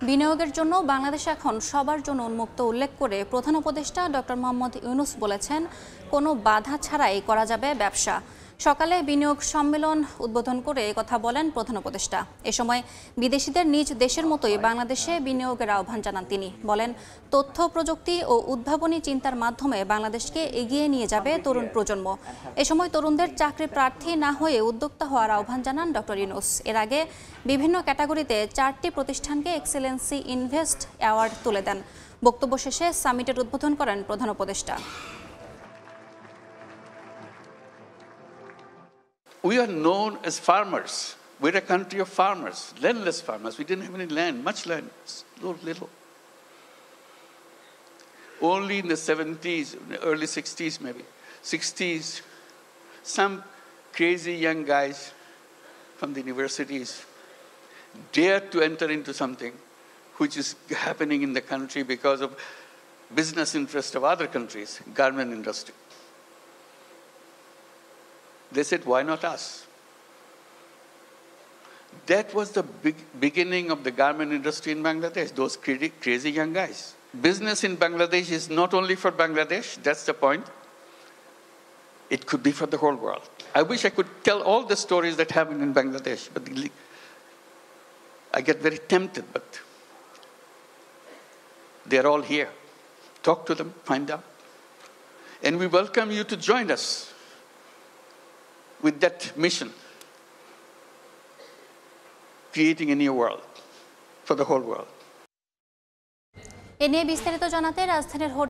বিনিয়োগের জন্য বাংলাদেশ এখন সবার জন্য উন্মুক্ত উল্লেখ করে প্রধান উপদেষ্টা ডক্টর মোহাম্মদ ইউনূস বলেছেন, কোনো বাধা ছাড়াই করা যাবে ব্যবসা। সকালে বিনিয়োগ সম্মেলন উদ্বোধন করে কথা বলেন প্রধান উপদেষ্টা। এ সময় বিদেশিদের নিজ দেশের মতোই বাংলাদেশে বিনিয়োগের আহ্বান জানান তিনি। বলেন, তথ্য প্রযুক্তি ও উদ্ভাবনী চিন্তার মাধ্যমে বাংলাদেশকে এগিয়ে নিয়ে যাবে তরুণ প্রজন্ম। এ সময় তরুণদের চাকরি প্রার্থী না হয়ে উদ্যোক্তা হওয়ার আহ্বান জানান ডক্টর ইউনূস। এর আগে বিভিন্ন ক্যাটাগরিতে 4টি প্রতিষ্ঠানকে এক্সেলেন্সি ইনভেস্ট অ্যাওয়ার্ড তুলে দেন। বক্তব্য শেষে সামিটের উদ্বোধন করেন প্রধান উপদেষ্টা। We are known as farmers. We're a country of farmers, landless farmers. We didn't have any land, much land, little. Only in the 70s, early 60s maybe, 60s, some crazy young guys from the universities dared to enter into something which is happening in the country because of business interest of other countries, garment industry. They said, why not us? That was the beginning of the garment industry in Bangladesh, those crazy young guys. Business in Bangladesh is not only for Bangladesh, that's the point. It could be for the whole world. I wish I could tell all the stories that happen in Bangladesh, but I get very tempted, but they're all here. Talk to them, find out. And we welcome you to join us with that mission, creating a new world for the whole world. এ নিয়ে বিস্তারিত জানাতে রাজধানীর